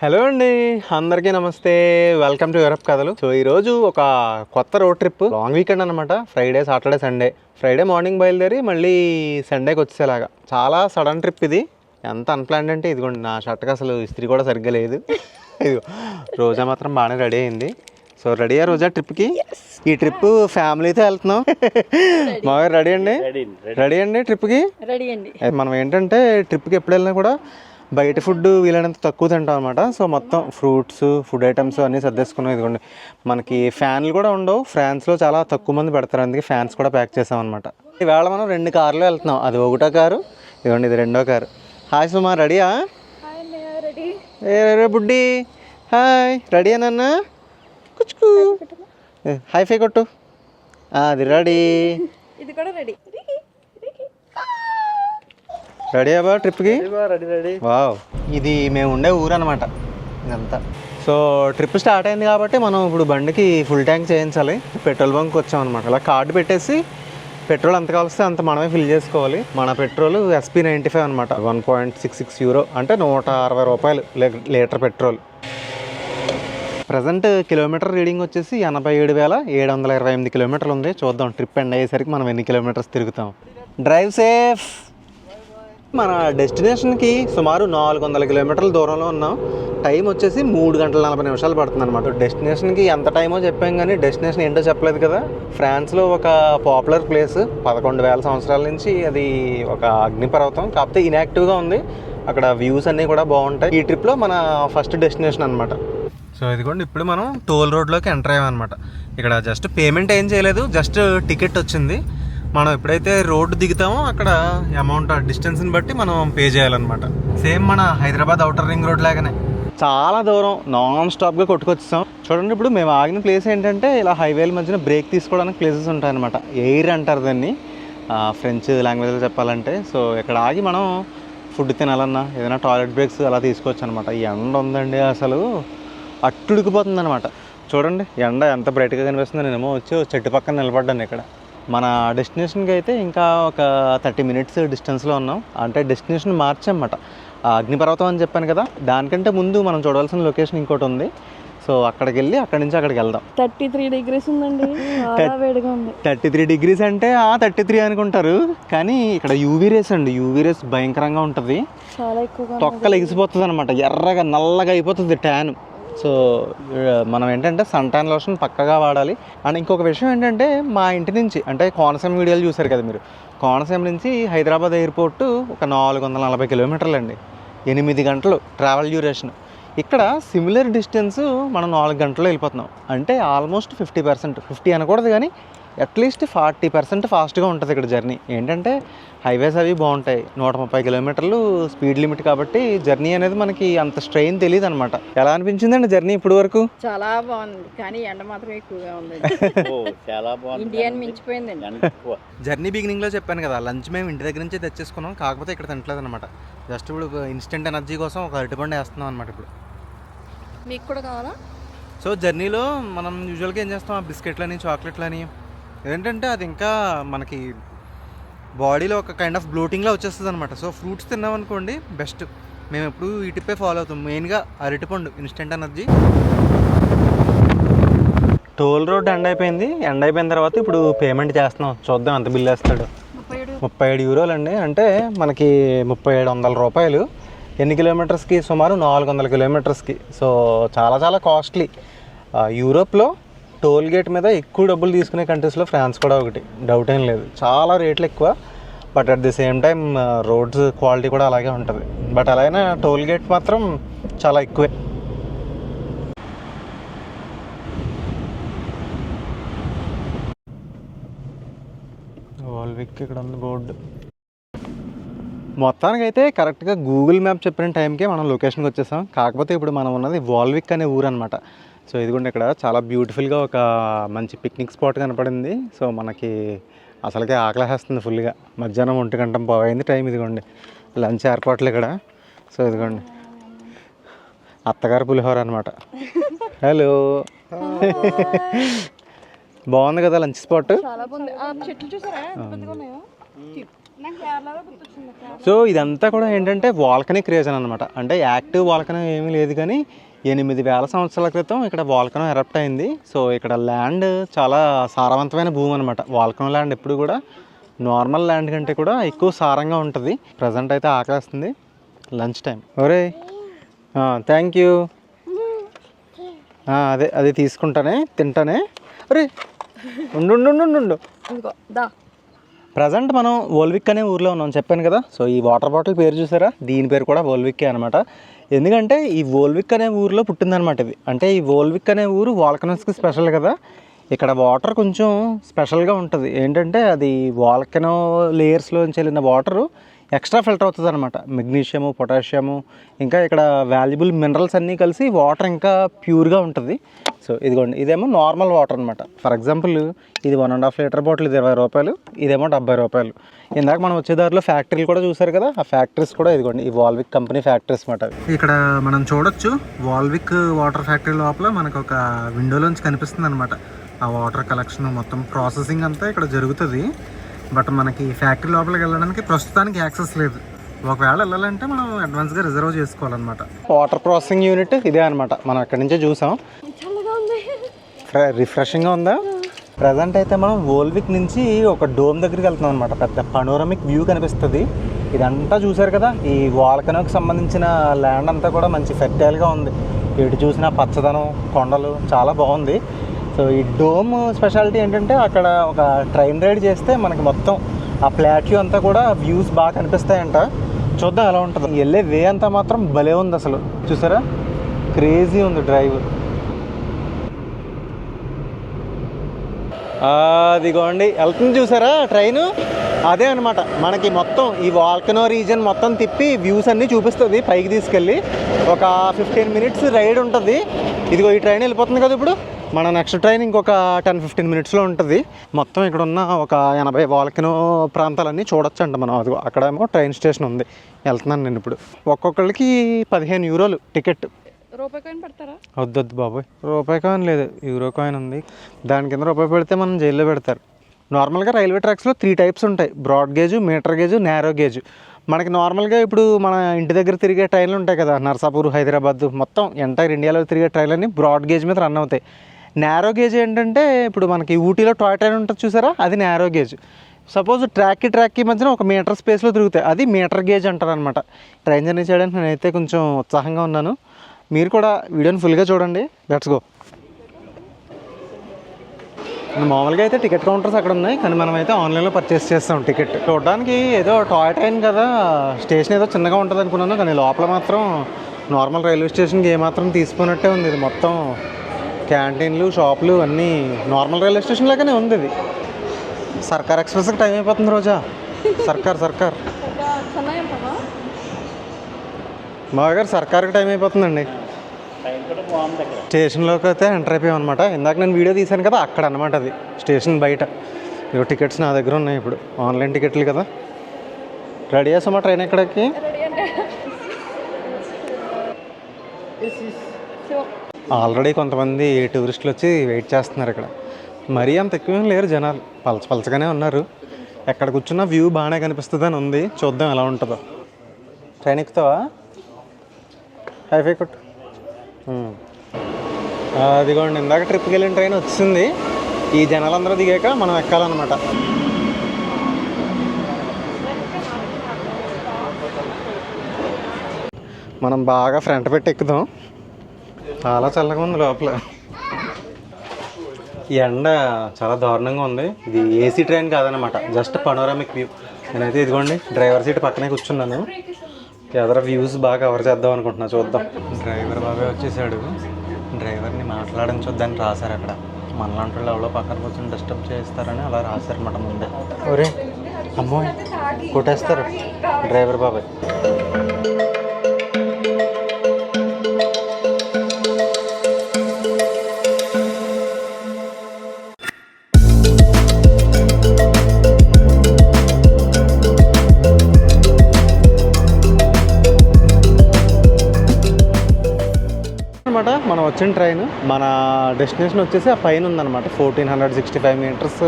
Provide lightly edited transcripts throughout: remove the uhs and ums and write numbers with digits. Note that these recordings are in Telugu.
హలో అండి, అందరికీ నమస్తే. వెల్కమ్ టు యూరప్ కథలు. సో ఈరోజు ఒక కొత్త రోడ్ ట్రిప్, లాంగ్ వీకెండ్ అనమాట. Friday, Saturday, Sunday. Friday morning బయలుదేరి మళ్ళీ సండేకి వచ్చేలాగా. చాలా సడన్ ట్రిప్ ఇది. ఎంత అన్ప్లాన్డ్ అంటే ఇదిగోండి, నా షర్ట్కి అసలు ఇస్త్రీ కూడా సరిగ్గా లేదు. రోజా మాత్రం బాగానే రెడీ అయింది. సో రెడీ అయ్యా రోజా ట్రిప్కి. ఈ ట్రిప్ ఫ్యామిలీతో వెళ్తున్నాం. మామగారు రెడీ అండి? రెడీ అండి ట్రిప్కి. రెడీ అండి. మనం ఏంటంటే ట్రిప్కి ఎప్పుడు వెళ్ళినా కూడా బయట ఫుడ్ వీలైనంత తక్కువ తింటాం అనమాట. సో మొత్తం ఫ్రూట్స్, ఫుడ్ ఐటమ్స్ అన్నీ సర్దేసుకున్నాం. ఇదిగోండి, మనకి ఫ్యాన్లు కూడా ఉండవు. ఫ్రాన్స్లో చాలా తక్కువ మంది పెడతారు, అందుకే ఫ్యాన్స్ కూడా ప్యాక్ చేసాం అనమాట. ఈవేళ మనం 2 కార్లో వెళ్తున్నాం. అది ఒకటో కారు, ఇదిగోండి ఇది రెండో కారు. హాయ్ సుమా, రెడీయా? ఏ బుడ్డి, హాయ్. రెడీ అన్న? కుచ్చుకు హై ఫై కొట్టు. అది రెడీ. ఇది కూడా రెడీ. రెడీ అబ్బా ట్రిప్కి? వావ్, ఇది మేము ఉండే ఊరు అనమాట ఇదంతా. సో ట్రిప్ స్టార్ట్ అయింది కాబట్టి మనం ఇప్పుడు బండికి ఫుల్ ట్యాంక్ చేయించాలి. పెట్రోల్ బంక్ వచ్చాం అనమాట. అలా కార్డు పెట్టేసి పెట్రోల్ ఎంత కావలిస్తే అంత మనమే ఫిల్ చేసుకోవాలి. మన పెట్రోల్ SP95 అనమాట. 1.66 యూరో అంటే 160 రూపాయలు litre petrol. Present kilometre reading వచ్చేసి 87,728 కిలోమీటర్లు ఉంది. చూద్దాం ట్రిప్ ఎండ్ అయ్యేసరికి మనం ఎన్ని కిలోమీటర్స్ తిరుగుతాం. Drive safe. మన డెస్టినేషన్కి సుమారు 400 కిలోమీటర్ల దూరంలో ఉన్నాం. టైం వచ్చేసి 3 గంటల 40 నిమిషాలు పడుతుంది అనమాట. డెస్టినేషన్కి ఎంత టైమో చెప్పాం కానీ డెస్టినేషన్ ఏంటో చెప్పలేదు కదా. ఫ్రాన్స్లో ఒక పాపులర్ ప్లేస్, 11,000 సంవత్సరాల నుంచి అది ఒక అగ్నిపర్వతం. కాకపోతే ఇన్యాక్టివ్గా ఉంది. అక్కడ వ్యూస్ అన్నీ కూడా బాగుంటాయి. ఈ ట్రిప్లో మన ఫస్ట్ డెస్టినేషన్ అనమాట. సో ఇదిగోండి, ఇప్పుడు మనం టోల్ రోడ్లోకి ఎంటర్ అయ్యామన్నమాట. ఇక్కడ జస్ట్ పేమెంట్ ఏం చేయలేదు, జస్ట్ టికెట్ వచ్చింది. మనం ఎప్పుడైతే రోడ్డు దిగుతామో అక్కడ అమౌంట్, డిస్టెన్స్ని బట్టి మనం పే చేయాలన్నమాట. సేమ్ మన హైదరాబాద్ అవుటర్ రింగ్ రోడ్ లాగానే చాలా దూరం నాన్ స్టాప్గా కొట్టుకొచ్చాం. చూడండి, ఇప్పుడు మేము ఆగిన ప్లేస్ ఏంటంటే ఇలా హైవేల మధ్యన బ్రేక్ తీసుకోవడానికి ప్లేసెస్ ఉంటాయన్నమాట. ఎయిర్ అంటారు దాన్ని ఫ్రెంచ్ లాంగ్వేజ్లో చెప్పాలంటే. సో ఇక్కడ ఆగి మనం ఫుడ్ తినాలన్నా ఏదైనా టాయిలెట్ బ్రేక్స్ అలా తీసుకోవచ్చు అనమాట. ఈ ఎండ ఉందండి, అసలు అట్టుడికిపోతుంది అనమాట. చూడండి ఎండ ఎంత బ్రైట్గా కనిపిస్తుందో. నేనేమో వచ్చి చెట్టు పక్కన నిలబడ్డాను. ఇక్కడ మన డెస్టినేషన్కి అయితే ఇంకా ఒక 30 మినిట్స్ డిస్టెన్స్లో ఉన్నాం. అంటే డెస్టినేషన్ మార్చన్నమాట. అగ్నిపర్వతం అని చెప్పాను కదా, దానికంటే ముందు మనం చూడాల్సిన లొకేషన్ ఇంకోటి ఉంది. సో అక్కడికి వెళ్ళి అక్కడి నుంచి అక్కడికి వెళ్దాం. 33 డిగ్రీస్ ఉందండి, చాలా వేడిగా ఉంది. 33 డిగ్రీస్ అంటే 33 అనుకుంటారు, కానీ ఇక్కడ యూవీ రేస్ అండి. యూవీ రేస్ భయంకరంగా ఉంటుంది. చాలా ఎక్కువగా తొక్కలు ఎగిసిపోతుంది అనమాట. ఎర్రగా నల్లగా అయిపోతుంది ట్యాన్. సో మనం ఏంటంటే సన్ ట్యాన్ లోషన్ పక్కగా వాడాలి. అండ్ ఇంకొక విషయం ఏంటంటే, మా ఇంటి నుంచి అంటే కోనసీమ వీడియోలు చూసారు కదా మీరు, కోనసీమ నుంచి హైదరాబాద్ ఎయిర్పోర్టు ఒక 440 కిలోమీటర్లు అండి. 8 గంటలు ట్రావెల్ డ్యూరేషన్. ఇక్కడ సిమిలర్ డిస్టెన్స్ మనం 4 గంటల్లో వెళ్ళిపోతున్నాం. అంటే ఆల్మోస్ట్ 50%, 50 అనకూడదు కానీ అట్లీస్ట్ 40% ఫాస్ట్గా ఉంటుంది ఇక్కడ జర్నీ. ఏంటంటే హైవేస్ అవి బాగుంటాయి. 130 కిలోమీటర్లు స్పీడ్ లిమిట్ కాబట్టి జర్నీ అనేది మనకి అంత స్ట్రెయిన్ తెలియదు అనమాట. ఎలా అనిపించిందండి జర్నీ ఇప్పుడు వరకు? చాలా బాగుంది, కానీ ఎండ మాత్రం ఎక్కువగా ఉంది. చాలా బాగుంది, ఇండియన్ మించిపోయిందండి. జర్నీ బిగినింగ్లో చెప్పాను కదా, లంచ్ మేము ఇంటి దగ్గర నుంచే తెచ్చేసుకున్నాం. కాకపోతే ఇక్కడ తినట్లేదు అనమాట. జస్ట్ ఇప్పుడు ఇన్స్టెంట్ ఎనర్జీ కోసం ఒక అరటిపండు వేస్తున్నాం అనమాట. ఇప్పుడు మీకు కూడా కావాలా? సో జర్నీలో మనం యూజువల్గా ఏం చేస్తాం, బిస్కెట్లని, చాక్లెట్లని. ఏంటంటే అది ఇంకా మనకి బాడీలో ఒక కైండ్ ఆఫ్ బ్లోటింగ్లా వచ్చేస్తుంది అనమాట. సో ఫ్రూట్స్ తిన్నామనుకోండి బెస్ట్. మేము ఎప్పుడు ఈ టిప్పే ఫాలో అవుతాం, మెయిన్గా అరటిపండు, instant energy. Toll road end అయిపోయింది. ఎండ్ అయిపోయిన తర్వాత ఇప్పుడు పేమెంట్ చేస్తున్నాం. చూద్దాం ఎంత బిల్ వేస్తాడు. 37 యూరోలు అండి, అంటే మనకి 3700 రూపాయలు. ఎన్ని కిలోమీటర్స్కి? సుమారు 400 కిలోమీటర్స్కి. సో చాలా చాలా కాస్ట్లీ. యూరోప్లో టోల్ గేట్ మీద ఎక్కువ డబ్బులు తీసుకునే కంట్రీస్లో ఫ్రాన్స్ కూడా ఒకటి, డౌట్ ఏం లేదు. చాలా రేట్లు ఎక్కువ, but at the same time roads quality కూడా అలాగే ఉంటుంది. బట్ అలాగైనా టోల్ గేట్ మాత్రం చాలా ఎక్కువే. వాల్విక్ ఇక్కడ ఉంది బోర్డు. మొత్తానికి అయితే కరెక్ట్గా గూగుల్ మ్యాప్ చెప్పిన టైంకే మనం లొకేషన్కి వచ్చేసాం. కాకపోతే ఇప్పుడు మనం ఉన్నది వాల్విక్ అనే ఊరు అనమాట. సో ఇదిగోండి, ఇక్కడ చాలా బ్యూటిఫుల్గా ఒక మంచి పిక్నిక్ స్పాట్ కనపడింది. సో మనకి అసలుకే ఆకలేస్తుంది ఫుల్గా. మధ్యాహ్నం 1 గంట పోయింది టైం. ఇదిగోండి లంచ్ ఏర్పాట్లు ఇక్కడ. సో ఇదిగోండి అత్తగారు పులిహోర అనమాట. హలో, బాగుంది కదా లంచ్ స్పాట్. సో ఇదంతా కూడా ఏంటంటే వాల్కనిక్ రీజన్ అనమాట. అంటే యాక్టివ్ వాల్కనం ఏమీ లేదు, కానీ 8,000 సంవత్సరాల క్రితం ఇక్కడ వాల్కనం ఎరప్ట్ అయింది. సో ఇక్కడ ల్యాండ్ చాలా సారవంతమైన భూమి అనమాట. వాల్కనం ల్యాండ్ ఎప్పుడు కూడా నార్మల్ ల్యాండ్ కంటే కూడా ఎక్కువ సారంగా ఉంటుంది. ప్రజెంట్ అయితే ఆకలిస్తుంది, లంచ్ టైం. ఒరే థ్యాంక్ యూ. అదే తీసుకుంటానే, తింటానే. అరే ఉండు. ప్రజెంట్ మనం వోల్విక్ అనే ఊర్లో ఉన్నాం, చెప్పాను కదా. సో ఈ వాటర్ బాటిల్ పేరు చూసారా, దీని పేరు కూడా వోల్విక్కే అనమాట. ఎందుకంటే ఈ వోల్విక్ అనే ఊరిలో పుట్టిందనమాట ఇది. అంటే ఈ వోల్విక్ అనే ఊరు వాల్కనోస్కి స్పెషల్ కదా. ఇక్కడ వాటర్ కొంచెం స్పెషల్గా ఉంటుంది. ఏంటంటే అది వాల్కనో లేయర్స్లోంచి వెళ్ళిన వాటరు ఎక్స్ట్రా ఫిల్టర్ అవుతుంది అనమాట. మెగ్నీషియము, పొటాషియము, ఇంకా ఇక్కడ వాల్యుబుల్ మినరల్స్ అన్నీ కలిసి వాటర్ ఇంకా ప్యూర్గా ఉంటుంది. సో ఇదిగోండి, ఇదేమో నార్మల్ వాటర్ అనమాట. ఫర్ ఎగ్జాంపుల్ ఇది 1.5 లీటర్ బాటిల్, ఇది 20 రూపాయలు, ఇదేమో 70 రూపాయలు. ఇందాక మనం వచ్చేదారిలో ఫ్యాక్టరీలు కూడా చూసారు కదా, ఆ ఫ్యాక్టరీస్ కూడా ఇదిగోండి ఈ వాల్విక్ కంపెనీ ఫ్యాక్టరీస్ అనమాట. ఇక్కడ మనం చూడొచ్చు వాల్విక్ వాటర్ ఫ్యాక్టరీ లోపల మనకు ఒక విండోలోంచి కనిపిస్తుంది అనమాట. ఆ వాటర్ కలెక్షన్ మొత్తం ప్రాసెసింగ్ అంతా ఇక్కడ జరుగుతుంది. బట్ మనకి ఫ్యాక్టరీ లోపలికి వెళ్ళడానికి ప్రస్తుతానికి యాక్సెస్ లేదు. ఒకవేళ వెళ్ళాలంటే మనం అడ్వాన్స్గా రిజర్వ్ చేసుకోవాలన్నమాట. వాటర్ ప్రాసెసింగ్ యూనిట్ ఇదే అనమాట. మనం ఇక్కడి నుంచే చూసాం. రిఫ్రెషింగ్గా ఉందా. ప్రజెంట్ అయితే మనం వోల్విక్ నుంచి ఒక డోమ్ దగ్గరికి వెళ్తున్నాం అనమాట. పెద్ద పనోరమిక్ వ్యూ కనిపిస్తుంది. ఇదంతా చూసారు కదా, ఈ వాల్కనోకి సంబంధించిన ల్యాండ్ అంతా కూడా మంచి ఫెర్టైల్గా ఉంది. ఎటు చూసినా పచ్చదనం, కొండలు, చాలా బాగుంది. సో ఈ డోమ్ స్పెషాలిటీ ఏంటంటే అక్కడ ఒక ట్రైన్ రైడ్ చేస్తే మనకి మొత్తం ఆ ప్లాట్యూ అంతా కూడా వ్యూస్ బాగా కనిపిస్తాయంట. చూద్దాం ఎలా ఉంటుంది. వెళ్ళే వే అంతా మాత్రం భలే ఉంది అసలు. చూసారా, క్రేజీ ఉంది డ్రైవ్. అదిగోండి వెళ్తుంది, చూసారా ట్రైను. అదే అనమాట మనకి మొత్తం ఈ వాల్కనో రీజన్ మొత్తం తిప్పి వ్యూస్ అన్నీ చూపిస్తుంది పైకి తీసుకెళ్ళి. ఒక 15 మినిట్స్ రైడ్ ఉంటుంది. ఇదిగో ఈ ట్రైన్ వెళ్ళిపోతుంది కదా ఇప్పుడు. మన నెక్స్ట్ ట్రైన్ ఇంకొక 10-15 మినిట్స్లో ఉంటుంది. మొత్తం ఇక్కడ ఉన్న ఒక 80 వాల్కనో ప్రాంతాలన్నీ చూడొచ్చు అంట మనం. అది అక్కడేమో ట్రైన్ స్టేషన్ ఉంది, వెళ్తున్నాను నేను ఇప్పుడు. ఒక్కొక్కరికి 15 యూరోలు టికెట్. రూపాయి కాయిన్ పెడతారా? వద్దు బాబోయ్, రూపాయి కాయిన్ లేదు, యూరో కాయిన్ ఉంది. దాని కింద రూపాయి పెడితే మనం జైల్లో పెడతారు. నార్మల్గా రైల్వే ట్రాక్స్లో 3 టైప్స్ ఉంటాయి: broad gauge, meter gauge, narrow gauge. మనకి నార్మల్గా ఇప్పుడు మన ఇంటి దగ్గర తిరిగే ట్రైన్లు ఉంటాయి కదా, నర్సాపూర్, హైదరాబాద్, మొత్తం ఎంటైర్ ఇండియాలో తిరిగే ట్రైన్లన్నీ బ్రాడ్ గేజ్ మీద రన్ అవుతాయి. నేరో గేజ్ ఏంటంటే ఇప్పుడు మనకి ఊటీలో టాయ్ ట్రైన్ ఉంటుంది చూసారా, అది నేరో గేజ్. సపోజ్ ట్రాక్కి మధ్యన 1 మీటర్ స్పేస్లో తిరుగుతాయి, అది మీటర్ గేజ్ అంటారు అనమాట. ట్రైన్ జర్నీ చేయడానికి నేనైతే కొంచెం ఉత్సాహంగా ఉన్నాను. మీరు కూడా వీడియోని ఫుల్గా చూడండి. Let's go. మామూలుగా అయితే టికెట్ కౌంటర్స్ అక్కడ ఉన్నాయి, కానీ మనమైతే ఆన్లైన్లో పర్చేస్ చేస్తాం టికెట్. చూడడానికి ఏదో టాయ్ ట్రైన్ కదా, స్టేషన్ ఏదో చిన్నగా ఉంటుంది అనుకున్నాను, కానీ లోపల మాత్రం నార్మల్ రైల్వే స్టేషన్కి ఏమాత్రం తీసుకున్నట్టే ఉంది. ఇది మొత్తం క్యాంటీన్లు, షాపులు అన్నీ నార్మల్ రైల్వే స్టేషన్ లాగానే ఉంది. ఇది సర్కార్ ఎక్స్ప్రెస్కి టైం అయిపోతుంది రోజా. సర్కార్ మాగారు సర్కార్కి టైం అయిపోతుందండి. స్టేషన్లోకి అయితే ఎంటర్ అయిపోయాం అనమాట. ఇందాక నేను వీడియో తీశాను కదా, అక్కడ అనమాట అది స్టేషన్ బయట. ఇవి టికెట్స్ నా దగ్గర ఉన్నాయి ఇప్పుడు, ఆన్లైన్ టికెట్లు కదా. రెడీ చేస్తామా ట్రైన్ ఎక్కడికి? ఆల్రెడీ కొంతమంది టూరిస్టులు వచ్చి వెయిట్ చేస్తున్నారు ఇక్కడ. మరీ అంత ఎక్కువ లేరు జనాలు, పలచగానే ఉన్నారు. ఎక్కడ కూర్చున్నా వ్యూ బాగానే కనిపిస్తుంది అని ఉంది. చూద్దాం ఎలా ఉంటుందో. ట్రైన్ ఎక్కుతావా? హైఫై కొట్టు. అదిగోండి, ఇందాక ట్రిప్కి వెళ్ళిన ట్రైన్ వచ్చింది. ఈ జనాలందరూ దిగాక మనం ఎక్కాలన్నమాట. మనం బాగా ఫ్రంట్ పెట్టి ఎక్కుదాం. చాలా చల్లగా ఉంది లోపల. ఈ ఎండ చాలా దారుణంగా ఉంది. ఇది ఏసీ ట్రైన్ కాదనమాట, జస్ట్ పనోరామిక్ వ్యూ. నేనైతే ఇదిగోండి డ్రైవర్ సీట్ పక్కనే కూర్చున్నాను. ఎదర వ్యూస్ బాగా కవర్ చేద్దాం అనుకుంటున్నా, చూద్దాం. డ్రైవర్ బాగా వచ్చేసాడు. డ్రైవర్ని మాట్లాడించొద్దని రాశారు అక్కడ. మనలాంటి వాళ్ళు ఎవరో పక్కన కూర్చొని డిస్టర్బ్ చేస్తారని అలా రాశారన్నమాట ముందే. ఒరే అమ్మో, కొట్టేస్తారు డ్రైవర్ బాబాయ్. మనం వచ్చిన ట్రైన్, మన డెస్టినేషన్ వచ్చేసి ఆ పైన ఉందన్నమాట. 1465 మీటర్స్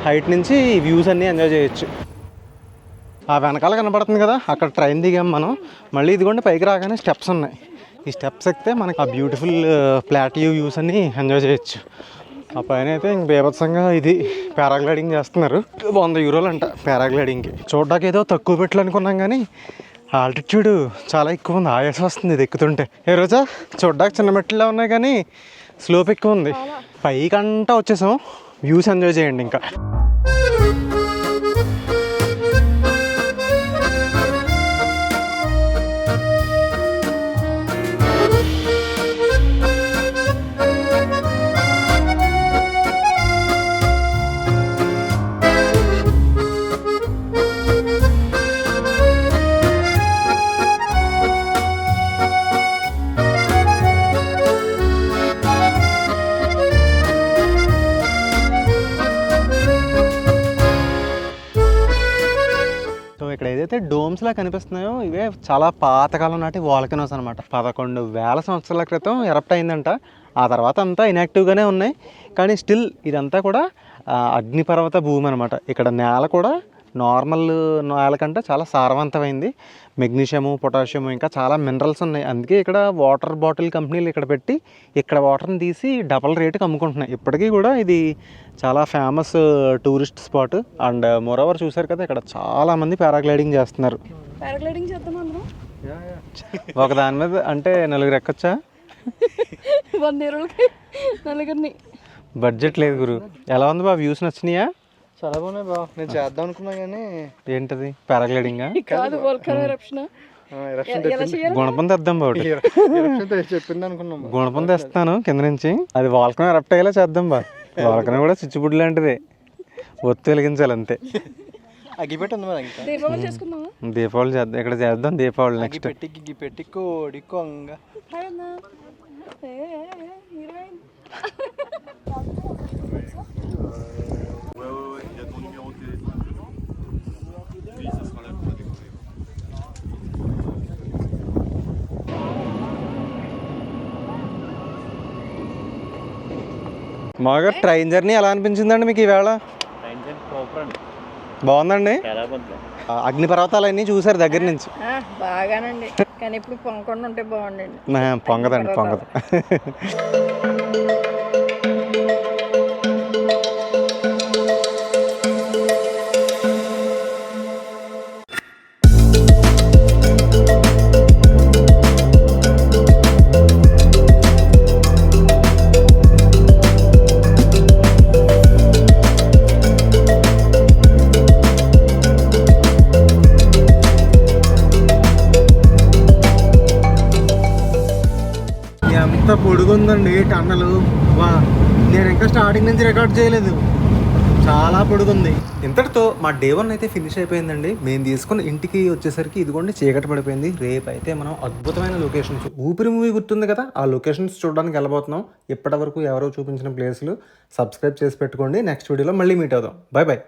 హైట్ నుంచి ఈ వ్యూస్ అన్నీ ఎంజాయ్ చేయొచ్చు. ఆ వెనకాల కనబడుతుంది కదా, అక్కడ ట్రైన్ దిగాం మనం. మళ్ళీ ఇదిగోండి పైకి రాగానే స్టెప్స్ ఉన్నాయి. ఈ స్టెప్స్ ఎక్కితే మనకి ఆ బ్యూటిఫుల్ ప్లాటియూ వ్యూస్ అన్ని ఎంజాయ్ చేయొచ్చు. ఆ పైన అయితే ఇంక బీభత్సంగా ఇది పారాగ్లైడింగ్ చేస్తున్నారు. 100 యూరోలు అంట పారాగ్లైడింగ్కి. చూడడానికి ఏదో తక్కువ పెట్లు అనుకున్నాం కానీ ఆల్టిట్యూడ్ చాలా ఎక్కువ ఉంది. ఆయాసం వస్తుంది ఇది ఎక్కుతుంటే. ఏ రోజా చూడడానికి చిన్న మెట్లలో ఉన్నాయి కానీ స్లోప్ ఎక్కువ ఉంది. పైకంటా వచ్చేసాం. వ్యూస్ ఎంజాయ్ చేయండి ఇంకా. ఇక్కడ ఏదైతే డోమ్స్లా కనిపిస్తున్నాయో ఇవే చాలా పాతకాలం నాటి వాల్కనోస్ అనమాట. 11,000 సంవత్సరాల క్రితం ఎరప్ట్ అయిందంట. ఆ తర్వాత అంతా ఇన్యాక్టివ్గానే ఉన్నాయి. కానీ స్టిల్ ఇదంతా కూడా అగ్నిపర్వత భూమి అనమాట. ఇక్కడ నేల కూడా నార్మల్ నేల కంటే చాలా సారవంతమైంది. మెగ్నీషియము, పొటాషియము, ఇంకా చాలా మినరల్స్ ఉన్నాయి. అందుకే ఇక్కడ వాటర్ బాటిల్ కంపెనీలు ఇక్కడ పెట్టి ఇక్కడ వాటర్ని తీసి డబల్ రేటుకి అమ్ముకుంటున్నాయి. ఇప్పటికీ కూడా ఇది చాలా famous tourist spot. And moreover చూసారు కదా, ఇక్కడ చాలామంది పారాగ్లైడింగ్ చేస్తున్నారు. పారాగ్లైడింగ్ చేద్దాం అందరం. ఒక దాని మీద అంటే 4 ఎక్కొచ్చా? 100 యూరోలకి 4 బడ్జెట్ లేదు గురు. ఎలా ఉంది బా? వ్యూస్ నచ్చినాయా? చాలా బాగున్నాయి బా. నేను చేద్దాం అనుకున్నా కానీ ఏంటది పారాగ్లైడింగా? కాదు, వోల్కనో ఎరప్షన్. గుణపం తెద్దాం బాబు. చెప్పింది అనుకున్నాం. గుణపం తెస్తాను కింద నుంచి. అది వాల్కనో ఎరప్ట్ అయ్యేలా చేద్దాం బా. వాల్కనో కూడా చిచ్చుబుడ్డి లాంటిదే, ఒత్తి వెలిగించాలి అంతే. అగ్గిపెట్టి ఉంది మరి. ఇంకా దీపావళి చేసుకుందామా? దీపావళి చేద్దాం, ఇక్కడ చేద్దాం దీపావళి నెక్స్ట్. పెట్టి కోడికోంగా మాగా ట్రైన్ జర్నీ ఎలా అనిపించిందండి మీకు ఈవేళ? బాగుందండి. అగ్నిపర్వతాలన్నీ చూసారు దగ్గర నుంచి? బాగానండి, కానీ ఇప్పుడు పొంగకుండా ఉంటే బాగుండండి. పొంగదండి, పొంగదు. ఎంత పొడుగుందండి టన్నలు. వా, నేను ఇంకా స్టార్టింగ్ నుంచి రికార్డ్ చేయలేదు. చాలా పొడుగుంది. ఇంతటితో మా డే 1 అయితే ఫినిష్ అయిపోయిందండి. మేము తీసుకుని ఇంటికి వచ్చేసరికి ఇదిగోండి చీకటి పడిపోయింది. రేపు అయితే మనం అద్భుతమైన లొకేషన్స్, ఊపిరి మూవీ గుర్తుంది కదా, ఆ లొకేషన్స్ చూడడానికి వెళ్ళబోతున్నాం. ఇప్పటి వరకు ఎవరో చూపించిన ప్లేస్లు. సబ్స్క్రైబ్ చేసి పెట్టుకోండి. నెక్స్ట్ వీడియోలో మళ్ళీ మీట్ అవుదాం. Bye bye.